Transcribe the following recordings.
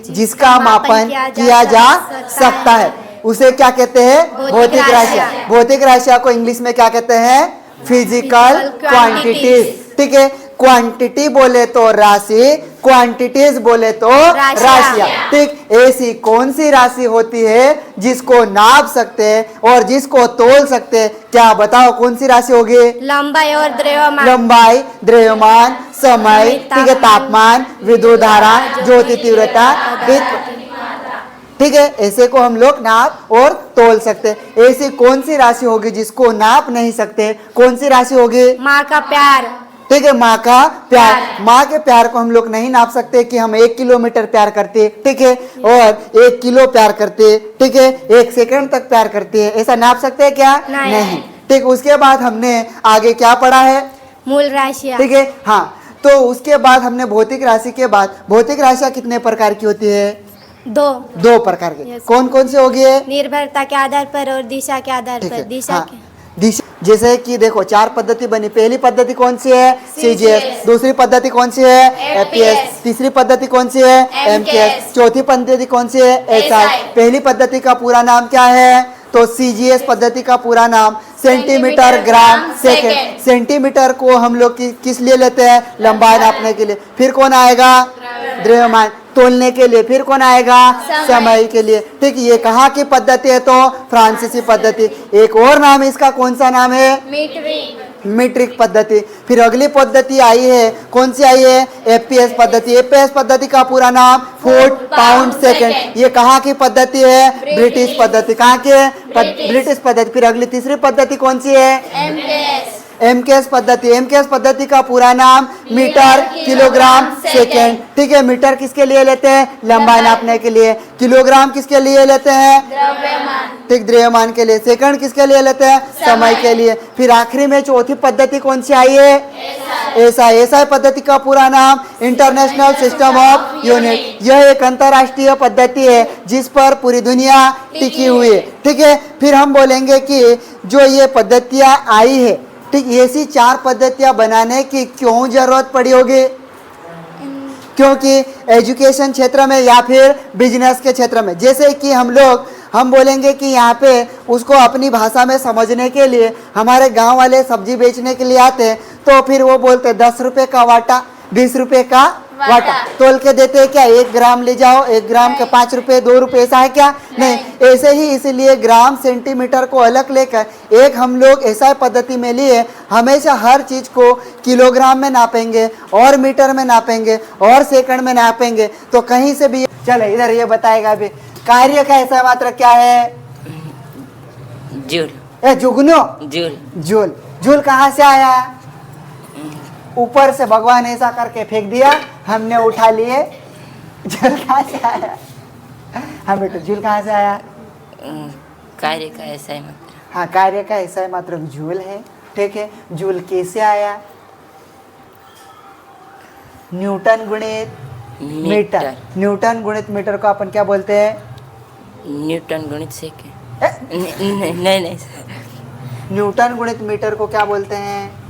जिसका मापन किया जा सकता है उसे क्या कहते हैं? भौतिक राशियां। भौतिक राशियां को इंग्लिश में क्या कहते हैं? Physical quantities. ठीक है, क्वांटिटी बोले तो राशि, क्वांटिटीज बोले तो राशियां। ठीक, ऐसी कौन सी राशि होती है जिसको नाप सकते हैं और जिसको तोल सकते हैं? क्या बताओ, कौन सी राशि होगी? लंबाई और द्रव्यमान। लंबाई, द्रव्यमान, समय, ठीक है, तापमान, विद्युत धारा, ज्योति तीव्रता, ठीक है, ऐसे को हम लोग नाप और तोल सकते हैं। ऐसी कौन सी राशि होगी जिसको नाप नहीं सकते? कौन सी राशि होगी? माँ का प्यार। ठीक है, माँ का प्यार। माँ के प्यार को हम लोग नहीं नाप सकते कि हम 1 किलोमीटर प्यार करते, ठीक है, और 1 किलो प्यार करते, ठीक है, 1 सेकंड तक प्यार करते हैं, ऐसा नाप सकते हैं क्या? नहीं। ठीक, उसके बाद हमने आगे क्या पढ़ा है? मूल राशियां। ठीक है, हाँ, तो उसके बाद हमने भौतिक राशि के बाद, भौतिक राशियां कितने प्रकार की होती है? दो प्रकार की। कौन कौन से होगी? निर्भरता के आधार पर और दिशा के आधार पर। दिशा हाँ, दिशा, जैसे कि देखो 4 पद्धति बनी। पहली पद्धति कौन सी है? सीजीएस। दूसरी पद्धति कौन सी है? एपीएस। तीसरी पद्धति कौन सी है? एमकेएस। चौथी पद्धति कौन सी है? एसआई। पहली पद्धति का पूरा नाम क्या है? तो सीजीएस पद्धति का पूरा नाम सेंटीमीटर ग्राम सेकेंड। सेंटीमीटर को हम लोग किस लिए लेते हैं? लंबाई नापने के लिए। फिर कौन आएगा? द्रव्यमान। तोलने के लिए फिर कौन आएगा? समय के लिए। ठीक, ये कहाँ की पद्धति है? तो फ्रांसीसी पद्धति। एक और नाम इसका कौन सा नाम है? मीट्रिक पद्धति। फिर अगली पद्धति आई है, कौन सी आई है? एपीएस पद्धति। एपीएस पद्धति का पूरा नाम फुट पाउंड सेकंड। ये कहाँ की पद्धति है? ब्रिटिश पद्धति। कहाँ की है? ब्रिटिश पद्धति। फिर अगली तीसरी पद्धति कौन सी है? एमकेएस पद्धति। एमकेएस पद्धति का पूरा नाम मीटर किलोग्राम सेकेंड। ठीक है, मीटर किसके लिए लेते हैं? लंबाई नापने के लिए। किलोग्राम किसके लिए लेते हैं? ठीक, द्रव्यमान के लिए। सेकंड किसके लिए लेते हैं? समय के लिए। फिर आखिरी में चौथी पद्धति कौन सी आई है? एसआई। एसआई पद्धति का पूरा नाम इंटरनेशनल सिस्टम ऑफ यूनिट। यह एक अंतरराष्ट्रीय पद्धति है जिस पर पूरी दुनिया टिकी हुई है। ठीक है, फिर हम बोलेंगे कि जो ये पद्धतियां आई है, ठीक, ऐसी 4 पद्धतियां बनाने की क्यों जरूरत पड़ी होगी? क्योंकि एजुकेशन क्षेत्र में या फिर बिजनेस के क्षेत्र में, जैसे कि हम बोलेंगे कि यहाँ पे उसको अपनी भाषा में समझने के लिए हमारे गांव वाले सब्जी बेचने के लिए आते हैं, तो फिर वो बोलते 10 रुपए का वाटा, 20 रुपए का वाटा तोल के देते हैं क्या? 1 ग्राम ले जाओ, 1 ग्राम के 5 रुपए, 2 रुपए, ऐसा है क्या? नहीं। ऐसे ही इसलिए ग्राम सेंटीमीटर को अलग लेकर एक हम लोग ऐसा पद्धति में लिए, हमेशा हर चीज को किलोग्राम में नापेंगे और मीटर में नापेंगे और सेकंड में नापेंगे, तो कहीं से भी। चलो इधर ये बताएगा अभी, कार्य का ऐसा मात्रा क्या है? जूल। जुगनू। जूल। जूल। जूल कहाँ से आया? ऊपर से भगवान ऐसा करके फेंक दिया, हमने उठा लिए। जूल कहाँ से आया? हाँ बेटा, जूल कहाँ से आया? कार्य का ऐसा ही मात्रा। हाँ, कार्य का ऐसा ही मात्रा जूल है। ठीक है, जूल कैसे आया? न्यूटन गुणित मीटर। न्यूटन गुणित मीटर को अपन क्या बोलते हैं? न्यूटन गुणित सेकेंड। नहीं। न्यूटन गुणित मीटर को क्या बोलते हैं?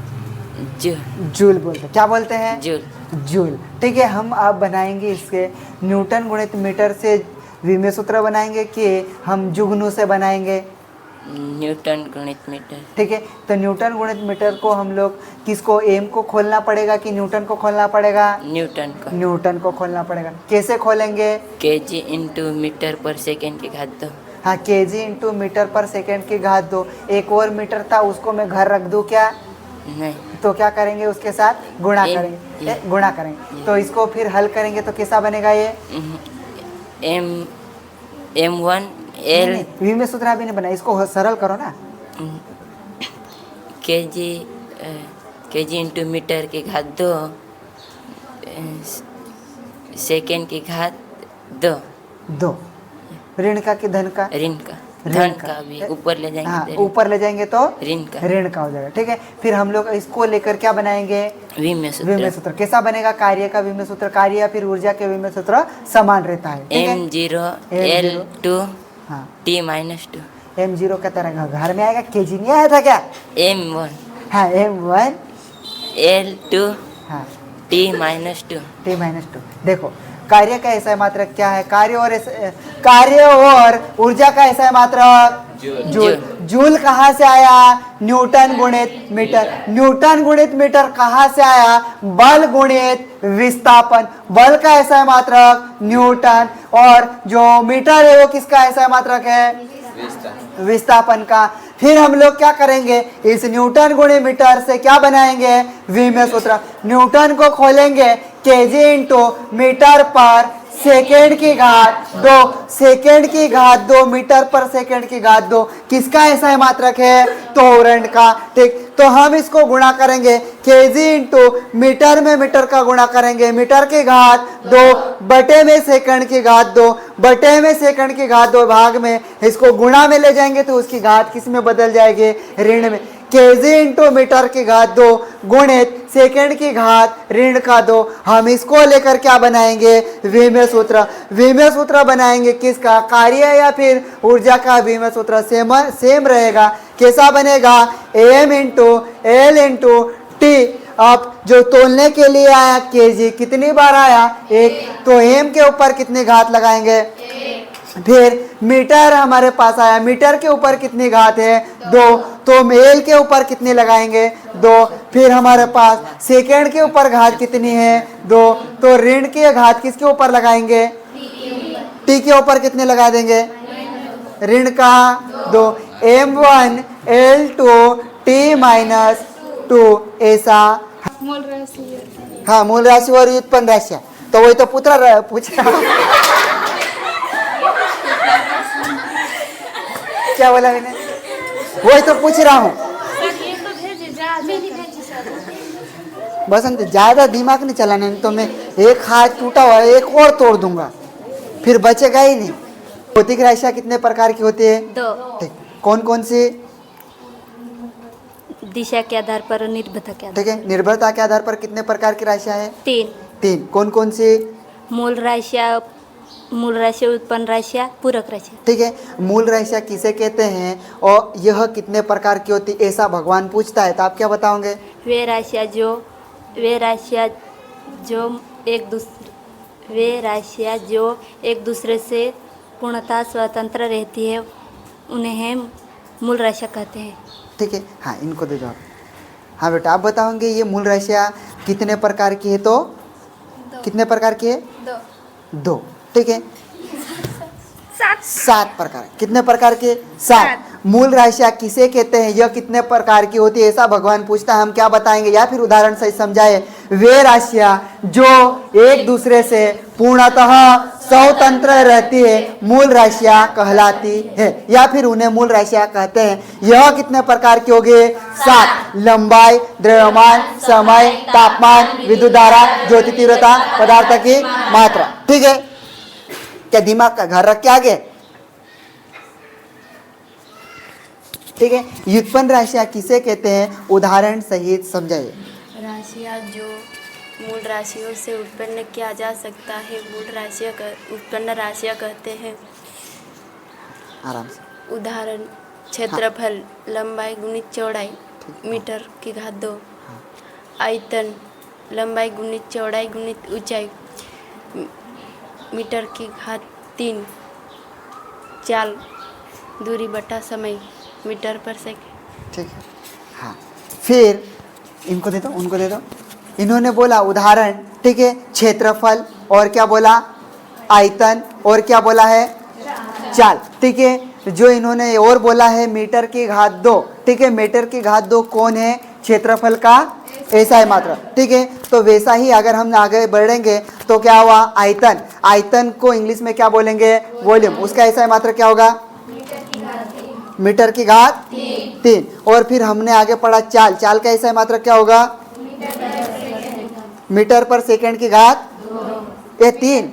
जूल। जूल बोलते हैं। क्या बोलते हैं? जूल। जूल। ठीक है, हम अब बनाएंगे इसके न्यूटन गुणित मीटर से विमेय सूत्र बनाएंगे कि हम जुगनू से बनाएंगे? न्यूटन गुणित मीटर। ठीक है, तो न्यूटन गुणित मीटर को हम लोग किसको, एम को खोलना पड़ेगा कि न्यूटन को खोलना पड़ेगा? न्यूटन को खोलना पड़ेगा। कैसे खोलेंगे? केजी इंटू मीटर पर सेकेंड की घात 2। हाँ, केजी इंटू मीटर पर सेकेंड की घात 2। एक और मीटर था, उसको मैं घर रख दूँ क्या? नहीं। तो क्या करेंगे? उसके साथ गुणा करेंगे। गुणा करेंगे तो इसको फिर हल करेंगे तो कैसा बनेगा? ये M1 L। विमेय सूत्र अभी नहीं बना, इसको सरल करो ना। केजी इंटू मीटर की घात 2 सेकेंड की घात 2। ऋण का कि धन का? ऋण का। धन का भी ऊपर ले जाएंगे। हाँ, ऊपर ले जाएंगे तो ऋण का हो जाएगा। ठीक है, फिर हम लोग इसको लेकर क्या बनाएंगे? विमेय सूत्र। कैसा बनेगा? कार्य का विमेय सूत्र। कार्य या फिर ऊर्जा के विमेय सूत्र समान रहता है। M0 L2 T-2। M0 का तरह घर में आएगा, केजी नहीं आया था क्या? M1। हाँ, M1 L2 हाँ T-2। T-2। देखो, कार्य का ऐसा मात्रक क्या है? कार्य और ऊर्जा का ऐसा मात्रक जूल। जूल कहाँ से आया? न्यूटन गुणित मीटर। न्यूटन गुणित मीटर कहाँ से आया? बल गुणित विस्थापन। बल का ऐसा मात्रक न्यूटन, और जो मीटर है वो किसका ऐसा मात्रक है? विस्थापन का। फिर हम लोग क्या करेंगे? इस न्यूटन गुणित मीटर से क्या बनाएंगे? विमेय सूत्र। न्यूटन को खोलेंगे केजी इंटू मीटर पर सेकेंड की घात 2, सेकेंड की घात 2 मीटर पर सेकेंड की घात 2 किसका ऐसा मात्रक है? त्वरण का। ठीक, तो हम इसको गुणा करेंगे केजी इंटू मीटर में मीटर का गुणा करेंगे, मीटर की घात 2 बटे में सेकंड की घात 2 बटे में सेकंड की घात 2 भाग में, इसको गुणा में ले जाएंगे तो उसकी घात किस में बदल जाएगी? ऋण में। केजी इंटू मीटर की घात 2 गुणित सेकंड की घात ऋण का 2। हम इसको लेकर क्या बनाएंगे? विमेय सूत्र। विमेय सूत्र बनाएंगे किसका? कार्य या फिर ऊर्जा का विमेय सूत्र सेम रहेगा। कैसा बनेगा? M into L into T. अब जो तोलने के लिए आया केजी, कितनी बार आया? 1, तो एम के ऊपर कितनी घात लगाएंगे? फिर मीटर हमारे पास आया, मीटर के ऊपर कितनी घात है? 2, तो मेल के ऊपर कितनी लगाएंगे? 2। फिर हमारे पास सेकेंड के ऊपर घात कितनी है? 2, तो ऋण की घात किसके ऊपर लगाएंगे? टी के ऊपर कितने लगा देंगे? ऋण का 2। M1 L2 T माइनस 2 ऐसा। हाँ, मूल राशि और व्युत्पन्न राशि। तो वही तो पूछ रहा क्या बोला मैंने? वही तो पूछ रहा हूँ। बसंत ज्यादा दिमाग नहीं चलाने, तो मैं एक हाथ टूटा हुआ एक और तोड़ दूंगा, फिर बचेगा ही नहीं। भौतिक राशियाँ कितने प्रकार की होती है? 2। ठीक, कौन कौन सी? दिशा के आधार पर और निर्भरता के आधार। ठीक है, निर्भरता के आधार पर कितने प्रकार की राशियाँ है? 3। कौन कौन सी? मूल राशियाँ, मूल राशि, उत्पन्न राशियाँ, पूरक राशियाँ। ठीक है, मूल राशियाँ किसे कहते हैं और यह कितने प्रकार की होती, ऐसा भगवान पूछता है तो आप क्या बताओगे? वे राशियाँ जो एक दूसरे से पूर्णतः स्वतंत्र रहती है उन्हें मूल राशियाँ कहते हैं। ठीक है, हाँ इनको दे दो आप। हाँ बेटा, आप बताओगे ये मूल राशियाँ कितने प्रकार की है? तो कितने प्रकार की है? 2। ठीक है, 7 प्रकार। कितने प्रकार के? 7। मूल राशियाँ किसे कहते हैं, यह कितने प्रकार की होती है, ऐसा भगवान पूछता है, हम क्या बताएंगे? या फिर उदाहरण सही समझाए। वे राशियाँ जो एक दूसरे से पूर्णतः स्वतंत्र रहती है मूल राशियाँ कहलाती है, या फिर उन्हें मूल राशियाँ कहते हैं। यह कितने प्रकार की होगी? 7। लंबाई, द्रव्यमान, समय, तापमान, विद्युत धारा, ज्योति तीव्रता, पदार्थ की मात्रा। ठीक है, क्या दिमाग का घर रख के आगे? ठीक है, व्युत्पन्न राशियाँ किसे कहते हैं, उदाहरण सहित समझाइए। राशियाँ जो मूल राशियों से उत्पन्न किया जा सकता है उत्पन्न राशियाँ कहते हैं। आराम से। उदाहरण क्षेत्रफल, लंबाई गुणित चौड़ाई, मीटर की घात 2। आयतन, लंबाई गुणित चौड़ाई गुणित ऊंचाई, मीटर की घात 3। चाल, दूरी बटा समय, मीटर पर सेकंड। ठीक है, हाँ फिर इनको दे दो, उनको दे दो। इन्होंने बोला उदाहरण, ठीक है, क्षेत्रफल, और क्या बोला? आयतन, और क्या बोला है? चाल। ठीक है, जो इन्होंने और बोला है मीटर की घात 2। ठीक है, मीटर की घात 2 कौन है? क्षेत्रफल का ऐसा है मात्रा। ठीक है, तो वैसा ही अगर हम आगे बढ़ेंगे तो क्या हुआ? आयतन। आयतन को इंग्लिश में क्या बोलेंगे? वॉल्यूम। उसका ऐसा है मात्रा क्या होगा? मीटर की घात 3। और फिर हमने आगे पढ़ा चाल। चाल का ऐसा है मात्रा क्या होगा? मीटर पर सेकंड की घात 3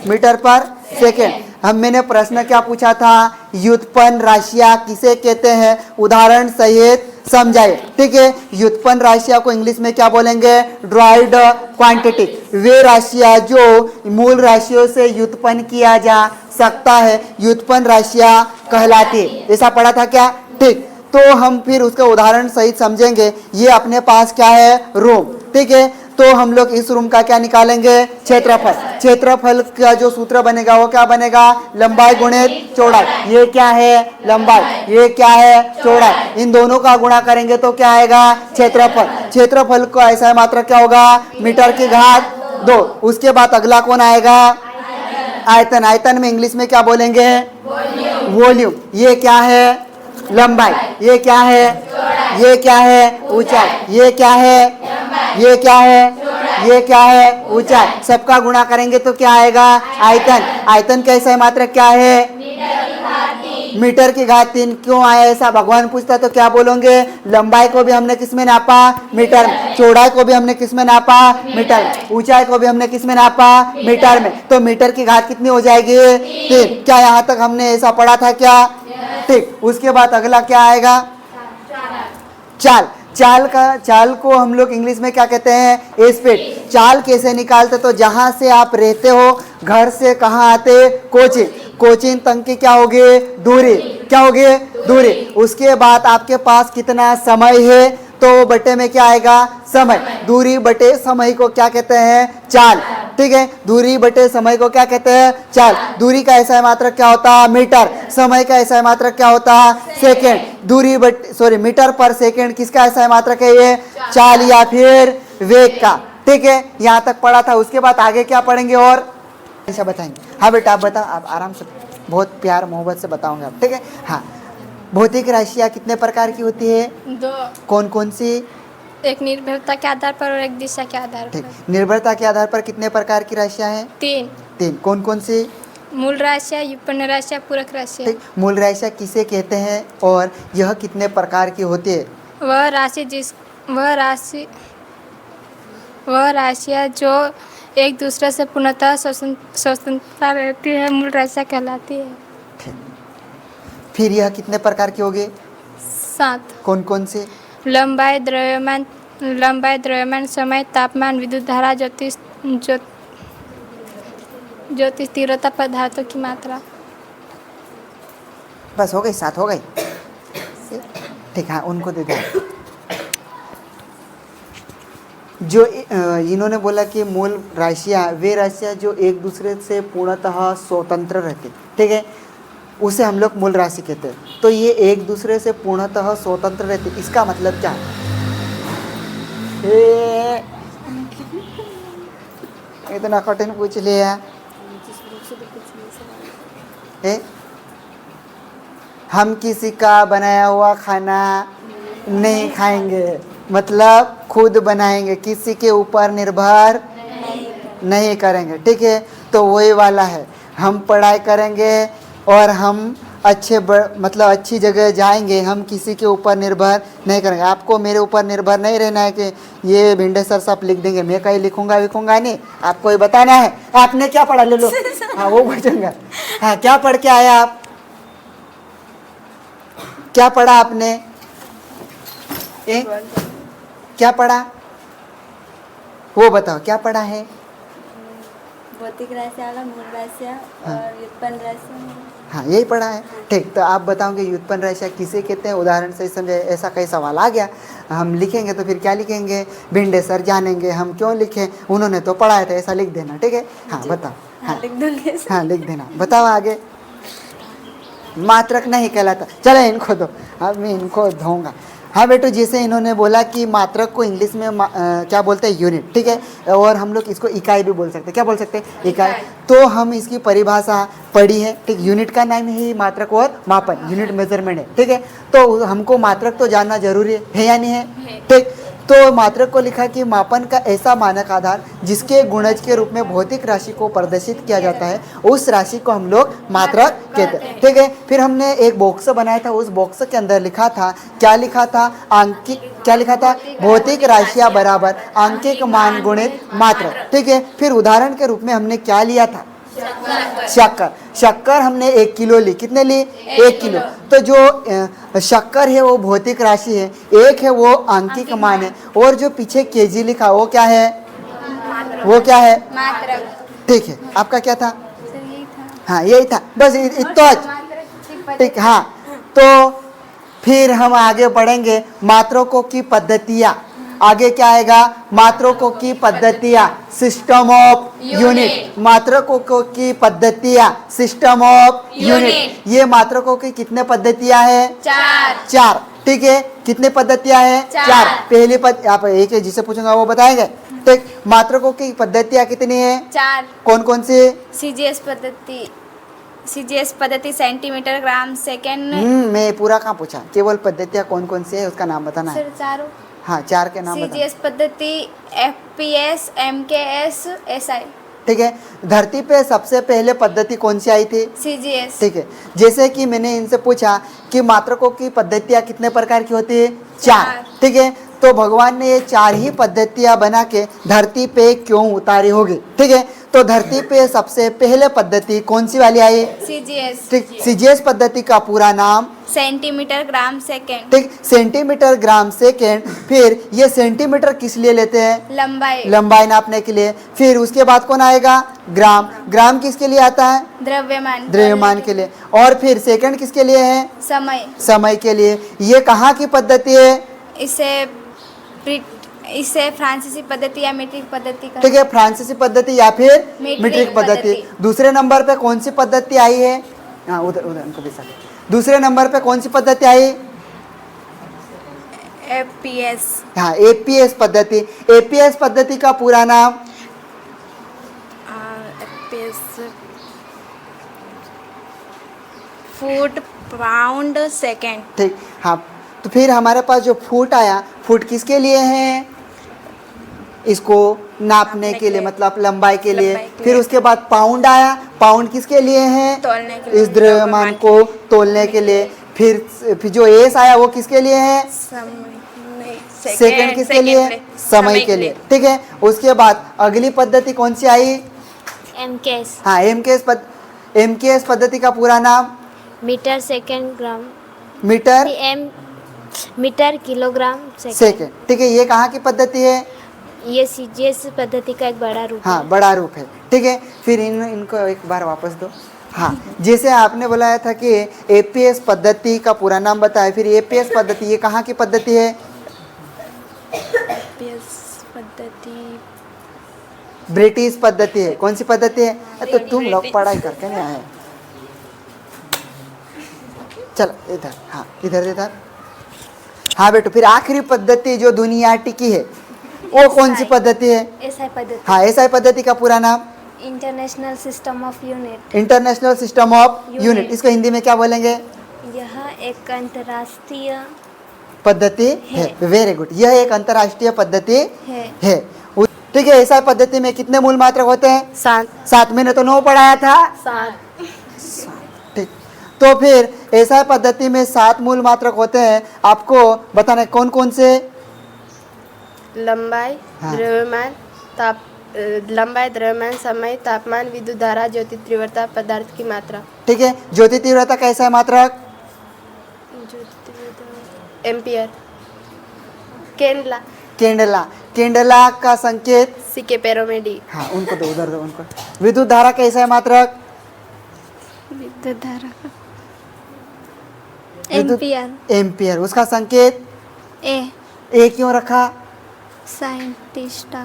मीटर पर सेकंड। मैंने प्रश्न क्या पूछा था? व्युत्पन्न राशियाँ किसे कहते हैं, उदाहरण सहित समझाइए। ठीक है, व्युत्पन्न राशियाँ को इंग्लिश में क्या बोलेंगे? Dried quantity. वे राशियाँ जो मूल राशियों से व्युत्पन्न किया जा सकता है व्युत्पन्न राशियाँ कहलाती है। ऐसा पढ़ा था क्या? ठीक, तो हम फिर उसका उदाहरण सहित समझेंगे। ये अपने पास क्या है? रोम। ठीक है, तो हम लोग इस रूम का क्या निकालेंगे, क्षेत्रफल। क्षेत्रफल का जो सूत्र बनेगा वो क्या बनेगा, लंबाई गुणित चौड़ाई। ये क्या है, लंबाई, ये क्या है, चौड़ाई। इन दोनों का गुणा करेंगे तो क्या आएगा, क्षेत्रफल। क्षेत्रफल को ऐसा मात्रक क्या होगा, मीटर की घात 2। उसके बाद अगला कौन आएगा, आयतन। आयतन में इंग्लिश में क्या बोलेंगे, वॉल्यूम। ये क्या है, लंबाई। ये क्या है, ये क्या है, ऊंचाई। ये क्या है, ये क्या है, ये क्या है, ऊंचाई। सबका गुणा करेंगे तो क्या आएगा, आयतन। आयतन कैसा है, मात्रक क्या है, मीटर की घात 3। क्यों आया ऐसा, भगवान पूछता तो क्या बोलोगे, लंबाई को भी हमने किस में नापा, मीटर में। चौड़ाई को भी हमने किस में नापा, मीटर में। ऊंचाई को भी हमने किस में नापा, मीटर में। तो मीटर की घात कितनी हो जाएगी, 3। क्या यहाँ तक हमने ऐसा पढ़ा था क्या, ठीक। उसके बाद अगला क्या आएगा, चाल। चाल को हम लोग इंग्लिश में क्या कहते हैं, स्पीड। चाल कैसे निकालते, तो जहां से आप रहते हो, घर से कहाँ आते, कोचिंग। कोचिंग तक की क्या होगी, दूरी। क्या होगी, दूरी। उसके बाद आपके पास कितना समय है, तो बटे में क्या आएगा, समय। दूरी बटे समय को क्या कहते हैं, चाल। ठीक है, दूरी बटे समय को क्या कहते हैं, चाल। दूरी का ऐसा मात्रक क्या होता है, मीटर। समय का ऐसा मात्रक क्या होता है, सेकेंड। दूरी बटे मीटर पर सेकेंड किसका ऐसा मात्रक है, ये चाल या फिर वेग का। ठीक है, यहाँ तक पढ़ा था। उसके बाद आगे क्या पढ़ेंगे और ऐसा बताएंगे। हाँ बेटा आप बताओ, आप आराम से, बहुत प्यार मोहब्बत से बताऊंगा आप, ठीक है। हाँ, भौतिक राशियाँ कितने प्रकार की होती है, 2। कौन कौन सी, एक निर्भरता के आधार पर और एक दिशा के आधार ठीक। पर। निर्भरता के आधार पर कितने प्रकार की राशियाँ हैं, 3। 3। कौन कौन सी, मूल राशियाँ, व्युत्पन्न राशियाँ, पूरक राशियाँ। ठीक। मूल राशियाँ किसे कहते हैं और यह कितने प्रकार की होती है, वह राशियाँ जो एक दूसरे से पूर्णतः स्वतंत्र रहती है, मूल राशियाँ कहलाती है। ठीक। फिर यह कितने प्रकार की होगी, 7। कौन कौन से, लंबाई, द्रव्यमान, समय, तापमान, विद्युत धारा, ज्योतिष, तीव्रता, पदार्थों की मात्रा। बस हो गई, 7 हो गई, ठीक। हाँ, उनको दे दो। जो इन्होंने बोला कि मूल राशियाँ, वे राशियाँ जो एक दूसरे से पूर्णतः स्वतंत्र रहती, ठीक है, उसे हम लोग मूल राशि कहते हैं। तो ये एक दूसरे से पूर्णतः स्वतंत्र रहती, इसका मतलब क्या है, इतना कठिन पूछ लिया। हम किसी का बनाया हुआ खाना नहीं खाएंगे, मतलब खुद बनाएंगे, किसी के ऊपर निर्भर नहीं करेंगे, ठीक है। तो वही वाला है, हम पढ़ाई करेंगे और हम मतलब अच्छी जगह जाएंगे, हम किसी के ऊपर निर्भर नहीं करेंगे। आपको मेरे ऊपर निर्भर नहीं रहना है कि ये भिंडेसर साहब लिख देंगे, मैं कहीं लिखूंगा नहीं, आपको ये बताना है। आपने क्या पढ़ा, ले लो। हाँ, वो पूछूंगा। हाँ, क्या पढ़ के आया आप, क्या पढ़ा आपने, क्या पढ़ा, वो बताओ क्या पढ़ा है। भौतिक राशियाँ, मूल राशियाँ और व्युत्पन्न राशियाँ। हाँ, यही पढ़ा है, ठीक। तो आप बताओगे व्युत्पन्न राशियाँ किसे कहते हैं, उदाहरण से समझे। ऐसा कई सवाल आ गया, हम लिखेंगे तो फिर क्या लिखेंगे, भिंडेसर जानेंगे, हम क्यों लिखें, उन्होंने तो पढ़ाया था, ऐसा लिख देना, ठीक है। हाँ बताओ, हाँ लिख दूंगे। हाँ लिख देना, बताओ आगे। मात्रक नहीं कहलाता, चलो इनको दो, अब मैं इनको दूंगा। हाँ बेटो, जैसे इन्होंने बोला कि मात्रक को इंग्लिश में क्या बोलते हैं, यूनिट, ठीक है। और हम लोग इसको इकाई भी बोल सकते हैं, क्या बोल सकते हैं, इकाई। तो हम इसकी परिभाषा पढ़ी है, ठीक। यूनिट का नाम ही मात्रक और मापन, यूनिट मेजरमेंट है, ठीक है। तो हमको मात्रक तो जानना जरूरी है या नहीं है, ठीक। तो मात्रक को लिखा कि मापन का ऐसा मानक आधार जिसके गुणज के रूप में भौतिक राशि को प्रदर्शित किया जाता है, उस राशि को हम लोग मात्रक कहते हैं, ठीक है। फिर हमने एक बॉक्स बनाया था, उस बॉक्स के अंदर लिखा था, क्या लिखा था, आंकिक, क्या लिखा था, भौतिक राशियाँ बराबर आंकिक मान गुणित मात्रक, ठीक है। फिर उदाहरण के रूप में हमने क्या लिया था, शक्कर हमने 1 किलो ली, कितने ली, 1 किलो। तो जो शक्कर है वो भौतिक राशि है, 1 है वो आंकिक मान है, और जो पीछे केजी लिखा वो क्या है, वो क्या है, मात्रक, ठीक है। आपका क्या था, हाँ यही था, बस इतना, ठीक। हाँ, तो फिर हम आगे बढ़ेंगे, मात्रकों की पद्धतियाँ, आगे क्या आएगा? मात्रकों की पद्धतियां, सिस्टम ऑफ यूनिट। मात्रकों की पद्धतियां, सिस्टम ऑफ यूनिट। ये मात्रकों की कितने पद्धतियां हैं? 4। ठीक है, कितने पद्धतियां हैं? 4। पहली पद आप एक है जिसे पूछूंगा वो बताएंगे। ठीक, मात्रकों की पद्धतियां कितनी है? 4। कौन कौन सी? सीजीएस पद्धति सेंटीमीटर ग्राम सेकेंड। मैं पूरा कहाँ पूछा, केवल पद्धतियां कौन कौन सी है उसका नाम बताना है। चारों। हाँ, 4 के नाम बताना। सीजीएस पद्धति, एफपीएस, एमकेएस, एसआई। ठीक है, धरती पे सबसे पहले पद्धति कौन सी आई थी? सीजीएस। ठीक है, जैसे कि मैंने इनसे पूछा कि मात्रकों की पद्धतियां कितने प्रकार की होती है? 4। ठीक है, तो भगवान ने ये 4 ही पद्धतियां बना के धरती पे क्यों उतारी होगी? ठीक है, तो धरती पे सबसे पहले पद्धति कौन सी वाली आई? सीजीएस। ठीक, सीजीएस पद्धति का पूरा नाम? Centimetre gram second. ठीक, सेंटीमीटर ग्राम सेकेंड। फिर ये सेंटीमीटर किस लिए लेते हैं? लंबाई। लंबाई नापने के लिए। फिर उसके बाद कौन आएगा? ग्राम। ग्राम किसके लिए आता है? द्रव्यमान। द्रव्यमान के लिए। और फिर सेकंड किसके लिए है? समय। समय के लिए। ये कहाँ की पद्धति है? इसे फ्रांसीसी पद्धति या मीट्रिक पद्धति का। ठीक है, फ्रांसीसी पद्धति या फिर मीट्रिक मीट्रिक पद्धति। पद्धति। दूसरे नंबर पे कौन सी पद्धति आई है? हाँ, उधर उधर उनको भी साथ। दूसरे नंबर पे कौन सी पद्धति आई? एफपीएस। हाँ, एपीएस पद्धति। एपीएस पद्धति का पूरा नाम? Foot pound second. ठीक, हाँ, तो फिर हमारे पास जो फुट आया, फुट किसके लिए है? इसको नापने के लिए, मतलब लंबाई के लिए। फिर उसके बाद पाउंड आया, पाउंड किसके लिए है? तौलने के लिए। इस द्रव्यमान को तोलने के लिए। फिर जो एस आया वो किसके लिए है? सेकंड किसके लिए? समय के लिए। ठीक है, उसके बाद अगली पद्धति कौन सी आई? एमकेएस। हाँ, एमकेएस पद्धति का पूरा नाम? Metre second gram. Metre metre kilogram second. ठीक है, ये कहाँ की पद्धति है? ये सीजीएस पद्धति का एक बड़ा रूप हाँ, है। बड़ा रूप है। ठीक है, फिर इनको एक बार वापस दो। हाँ, जैसे आपने बोला था कि एपीएस पद्धति का पूरा नाम बताया, फिर एपीएस पद्धति ये कहाँ की पद्धति है? पद्धति ब्रिटिश पद्धति है। कौन सी पद्धति है? तो तुम लोग पढ़ाई करके नहीं आए। चलो इधर, हाँ इधर इधर। हाँ बेटो, फिर आखिरी पद्धति जो दुनिया टिकी है वो कौन सी पद्धति है? एसआई पद्धति। हाँ, एसआई पद्धति का पूरा नाम? International system of unit. International system of unit. इसको हिंदी में क्या बोलेंगे? यह एक अंतर्राष्ट्रीय पद्धति है। वेरी गुड, यह एक अंतर्राष्ट्रीय पद्धति है। ठीक है, एसआई पद्धति में कितने मूल मात्रक होते हैं? 7। मैंने तो 9 पढ़ाया था। 7। ठीक, तो फिर एसआई पद्धति में 7 मूल मात्रक होते हैं। आपको बताना है कौन कौन से? लंबाई, हाँ। द्रव्यमान, समय, तापमान, विद्युत धारा, ज्योति तीव्रता, पदार्थ की मात्रा। ठीक है, ज्योति तीव्रता कैसा है मात्रक? एम्पियर। केंडला। केंडला का संकेत? सी के पैरों में डी। हाँ, उनको दो, उधर दो उनको। विद्युत धारा कैसा है मात्रक? विद्युत धारा का विद्युत- एम्पियर। उसका संकेत? ए क्यों रखा? साइंटिस्ट।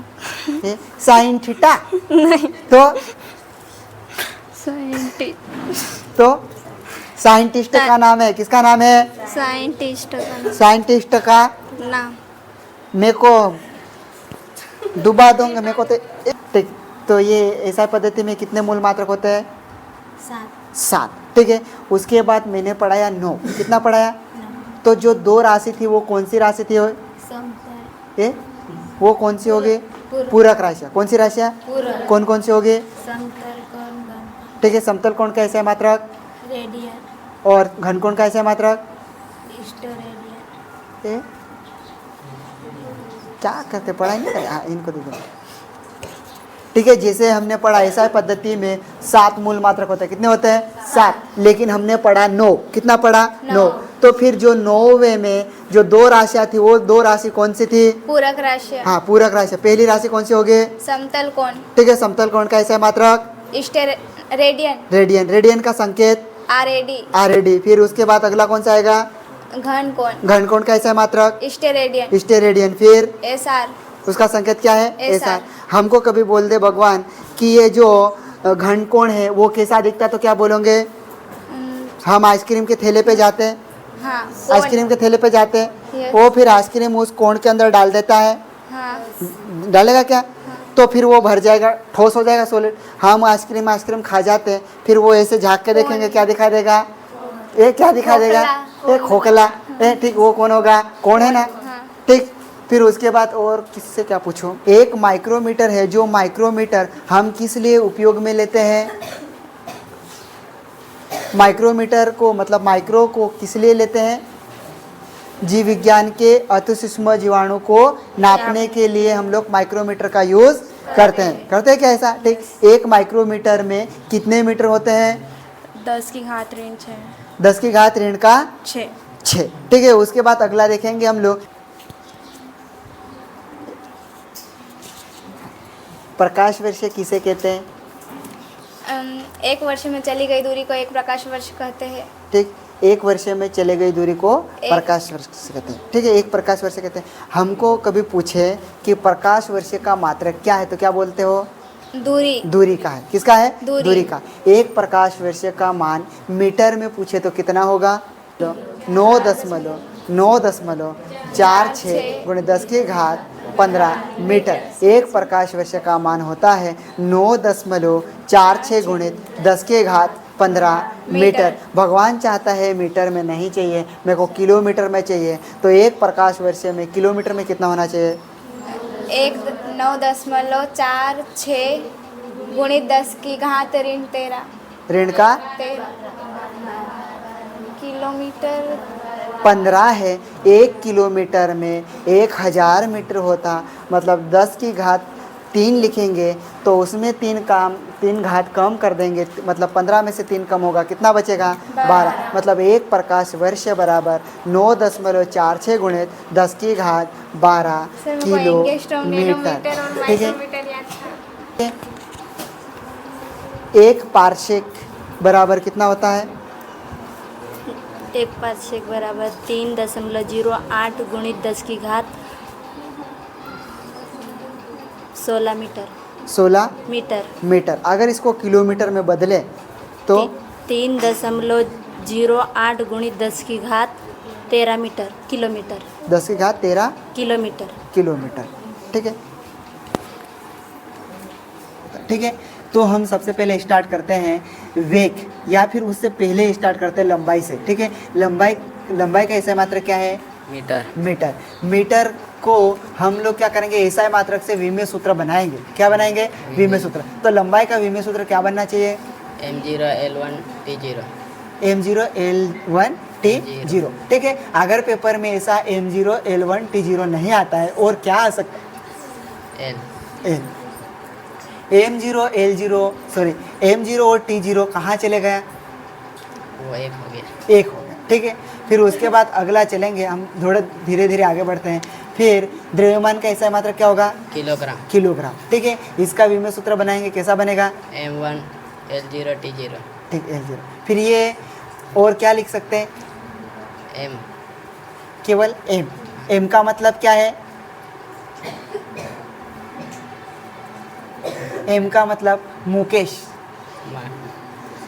Sine theta. तो साइंटिस्ट का नाम है, किसका नाम है? साइंटिस्ट का नाम। मेरे को डुबा दूंगा मेरे को। ठीक, तो ये ऐसा पद्धति में कितने मूल मात्रक होते हैं? 7। ठीक है, उसके बाद मैंने पढ़ाया 9। कितना पढ़ाया? तो जो 2 राशि थी वो कौन सी राशि थी? ये वो कौन सी होगी? पूरक राशियाँ। कौन सी राशियाँ? कौन कौन सी होगी? ठीक है, समतल कोण का ऐसा है मात्रक? और घन कोण का ऐसा है मात्रक? क्या करते, पढ़ाई नहीं करे? हाँ, इनको दे दो। ठीक है, जैसे हमने पढ़ा ऐसा पद्धति में 7 मूल मात्रक होते हैं। कितने होते हैं? 7। लेकिन हमने पढ़ा 9। कितना पढ़ा? 9। तो फिर जो 9वें में जो 2 राशियाँ थी वो 2 राशि कौन सी थी? पूरक राशि। हाँ, पूरक राशि। पहली राशि कौन सी होगी? समतल कोण। ठीक है, समतल कोण का ऐसा मात्रक? रेडियन। रेडियन का संकेत? RAD। RAD। फिर उसके बाद अगला कौन सा आएगा? घनकोण, घनकोण का ऐसा मात्रक स्टेरेडियन, स्टेरेडियन। फिर एसआर, उसका संकेत क्या है? SR। हमको कभी बोल दे भगवान कि ये जो घनकोण है वो कैसा दिखता है तो क्या बोलोगे? हम आइसक्रीम के ठेले पे जाते हैं, हाँ, आइसक्रीम के ठेले पे जाते हैं, Yes। वो फिर आइसक्रीम उस कोण के अंदर डाल देता है, हाँ, डालेगा क्या? तो फिर वो भर जाएगा, ठोस हो जाएगा, सॉलिड। हम आइसक्रीम खा जाते हैं, फिर वो ऐसे झाँक के देखेंगे, क्या दिखा देगा? ये क्या दिखा देगा? ये खोखला। ठीक, वो कौन होगा? कौन है ना? ठीक। फिर उसके बाद और किससे क्या पूछो? एक माइक्रोमीटर है, जो माइक्रोमीटर हम किस लिए उपयोग में लेते हैं? माइक्रोमीटर को मतलब माइक्रो को किस लिए लेते हैं? जीव विज्ञान के अति सूक्ष्म जीवाणु को नापने के लिए हम लोग माइक्रोमीटर का यूज करते हैं। करते हैं क्या ऐसा? ठीक। एक माइक्रोमीटर में कितने मीटर होते हैं? 10 की घात ऋण 6। 10 की घात ऋण का 6। 6। ठीक है। उसके बाद अगला देखेंगे हम लोग, प्रकाश वर्ष किसे कहते हैं? एक वर्ष में चली गई दूरी को एक प्रकाश वर्ष कहते हैं। ठीक। एक वर्ष में चले गई दूरी को प्रकाश वर्ष से कहते हैं। ठीक है, एक प्रकाश वर्ष कहते हैं। हमको कभी पूछे कि प्रकाश वर्ष का मात्रक क्या है तो क्या बोलते हो? दूरी, दूरी का है। किसका है? दूरी का। एक प्रकाश वर्ष का मान मीटर में पूछे तो कितना होगा? 9.46 गुणे 10 की घात 15 मीटर। एक प्रकाश वर्ष का मान होता है 9.46 गुणित 10 के घात 15 मीटर। भगवान चाहता है मीटर में नहीं चाहिए, मेरे को किलोमीटर में चाहिए। तो एक प्रकाश वर्ष में किलोमीटर में कितना होना चाहिए? 9.46 गुणित 10 की घात ऋण 13 ऋण का किलोमीटर 15 है। एक किलोमीटर में 1000 मीटर होता, मतलब 10 की घात 3 लिखेंगे तो उसमें 3 घात कम कर देंगे, मतलब 15 में से 3 कम होगा, कितना बचेगा? 12। मतलब एक प्रकाश वर्ष बराबर 9.46 गुणित 10 की घात 12 किलोमीटर। ठीक है। एक पारसेक बराबर कितना होता है? एक पारसेक बराबर 3.08 गुणित 10 की घात 16 मीटर। 16 मीटर। अगर इसको किलोमीटर में बदले तो 3.08 गुणित 10 की घात 13 मीटर। किलोमीटर। 10 की घात 13 किलोमीटर। ठीक है। ठीक है, तो हम सबसे पहले स्टार्ट करते हैं वेग, या फिर उससे पहले स्टार्ट करते हैं लंबाई से। ठीक है। लंबाई का ऐसा मात्रक क्या है? मीटर को हम लोग क्या करेंगे? एसआई मात्रक से विमेय सूत्र बनाएंगे। क्या बनाएंगे? विमेय सूत्र। तो लंबाई का विमेय सूत्र क्या बनना चाहिए? m0 l1 t0। ठीक है। अगर पेपर में ऐसा m0 l1 t0 नहीं आता है और क्या आ सकता है? m0 और t0 कहाँ चले गया? वो एक हो गया। एक हो गया। ठीक है। फिर उसके बाद अगला चलेंगे हम, थोड़ा धीरे धीरे आगे बढ़ते हैं। फिर द्रव्यमान का ऐसा मात्रक क्या होगा? किलोग्राम। ठीक है। इसका विमेय सूत्र बनाएंगे, कैसा बनेगा? m1 l0 t0। ठीक, l0। फिर ये और क्या लिख सकते हैं? m केवल m का मतलब क्या है? m का मतलब Mukesh,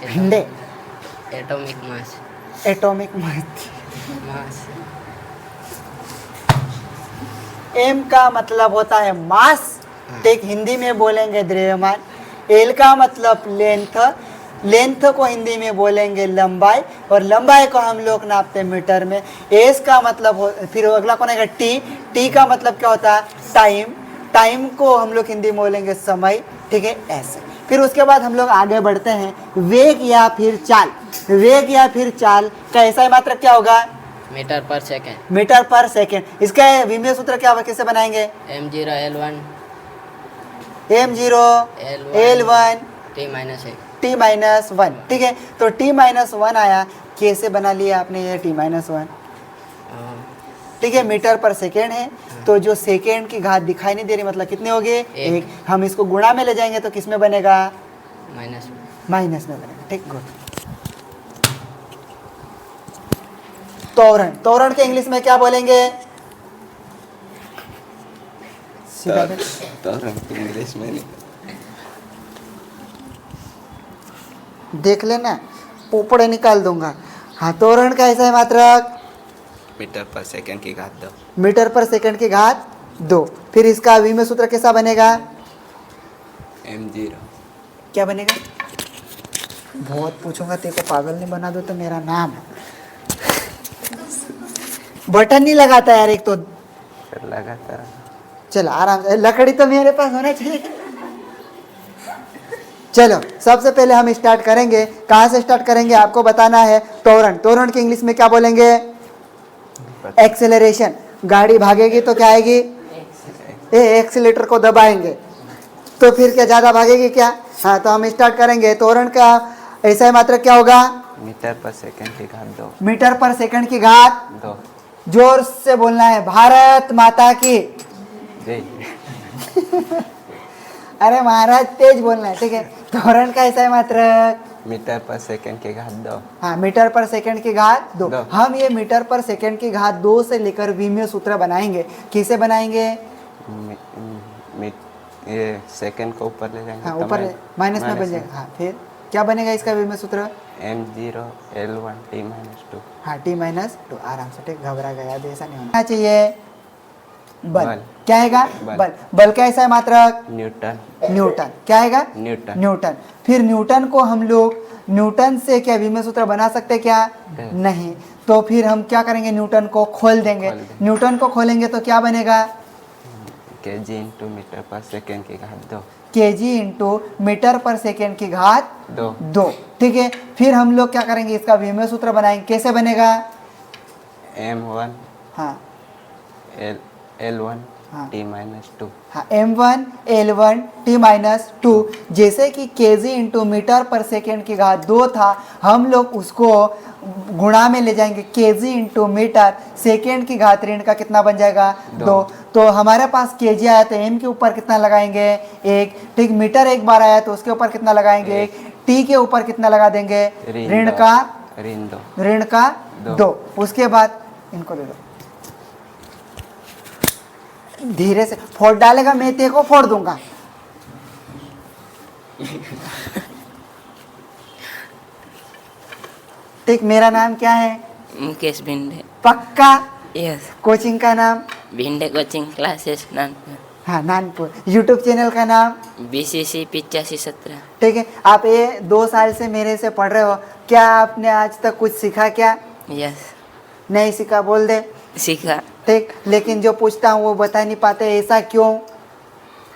Bhinde, atomic mass. m का मतलब होता है मास। ठीक, हिंदी में बोलेंगे द्रव्यमान। l का मतलब लेंथ को हिंदी में बोलेंगे लंबाई, और लंबाई को हम लोग नापते हैं मीटर में। s का मतलब फिर अगला कौन आएगा? t का मतलब क्या होता है? टाइम को हम लोग हिंदी में बोलेंगे समय। ठीक है, ऐसे। फिर उसके बाद हम लोग आगे बढ़ते हैं, वेग या फिर चाल का ऐसा मात्रक क्या होगा? मीटर पर सेकेंड। इसका विमेय सूत्र क्या होगा? कैसे बनाएंगे? m0 l1 t-1। ठीक है, तो t-1 आया। कैसे बना लिया आपने ये t-1? ठीक है, मीटर पर सेकेंड है, तो जो सेकेंड की घात दिखाई नहीं दे रही, मतलब कितने हो गए? 1। हम इसको गुणा में ले जाएंगे तो किस में बनेगा? माइनस में बनेगा। ठीक, गुड। तोरण। तोरण के इंग्लिश में क्या बोलेंगे? सीधा देख। तोरण इंग्लिश में नहीं। देख लेना, पोपड़े निकाल दूंगा। हाँ, तोरण का ऐसा है मात्रक मीटर पर सेकंड की घात 2। मीटर पर सेकंड की घात 2। फिर इसका विमेय सूत्र कैसा बनेगा? m0। क्या बनेगा? बहुत पूछूंगा, तेरे को पागल नहीं बना दो तो मेरा नाम। बटन नहीं लगाता यार एक तो। फिर लगातार चलो आराम से, लकड़ी तो मेरे पास होना चाहिए। चलो सबसे पहले हम स्टार्ट करेंगे। कहाँ से स्टार्ट करेंगे आपको बताना है। तोरण। तोरण के इंग्लिश में क्या बोलेंगे? एक्सेलरेशन। गाड़ी भागेगी तो क्या आएगी? एक्सीलेटर को दबाएंगे तो फिर क्या ज्यादा भागेगी क्या? हाँ, तो हम स्टार्ट करेंगे। तोरण का ऐसा मात्रक क्या होगा? मीटर पर सेकंड की घात 2। मीटर पर सेकंड की घात 2। जोर से बोलना है, भारत माता की। जय। अरे महाराज तेज बोलना है, ठीक है। तोरण का ऐसा है मात्रक मीटर पर सेकंड की घात 2। हाँ, मीटर पर सेकंड की घात 2। दो। हम ये मीटर पर सेकंड की घात 2 से लेकर विमेय सूत्र बनाएंगे। किसे बनाएंगे? ये सेकंड को ऊपर ले जाएंगे हाँ, तो ऊपर माइनस में बन जाएगा। हाँ, फिर क्या बनेगा इसका विमेय सूत्र? m0 l1 t-2। हाँ, t-2। आराम से, ठीक। घबरा गया भी, ऐसा नहीं होना चाहिए। बल। बल। क्या आएगा? बल। बल। बल का ऐसा है मात्रक न्यूटन। न्यूटन। क्या आएगा? न्यूटन। न्यूटन। फिर न्यूटन को हम लोग न्यूटन से क्या विमेय सूत्र बना सकते क्या? नहीं। तो फिर हम क्या करेंगे? न्यूटन को खोल देंगे। न्यूटन को खोलेंगे तो क्या बनेगा? kg इंटू मीटर पर सेकंड की घात 2। kg इंटू मीटर पर सेकेंड की घात 2। 2, ठीक है। फिर हम लोग क्या करेंगे? इसका विमेय सूत्र बनाएंगे। कैसे बनेगा? m1 हाँ l1 हाँ। t-2। हाँ, m1 l1 t-2। जैसे कि kg इंटू मीटर पर सेकेंड की घात 2 था, हम लोग उसको गुणा में ले जाएंगे। kg इंटू मीटर सेकेंड की घात ऋण का कितना बन जाएगा? 2। तो हमारे पास kg आया तो m के ऊपर कितना लगाएंगे? 1, ठीक। मीटर एक बार आया तो उसके ऊपर कितना लगाएंगे? 1। t के ऊपर कितना लगा देंगे? ऋण का 2। उसके बाद इनको दे दो। धीरे से फोड़ डालेगा, मैं तेरे को फोड़ दूंगा। ठीक। मेरा नाम क्या है? मुकेश भिंडे। पक्का? यस। कोचिंग का नाम? Bhinde coaching classes Nanpur. हाँ, नानपुर। यूट्यूब चैनल का नाम? BCC 8517। ठीक है। आप ये 2 साल से मेरे से पढ़ रहे हो, क्या आपने आज तक कुछ सीखा क्या? यस। नहीं सीखा? बोल दे। सीखा। ठीक। लेकिन जो पूछता हूँ वो बता नहीं पाते, ऐसा क्यों?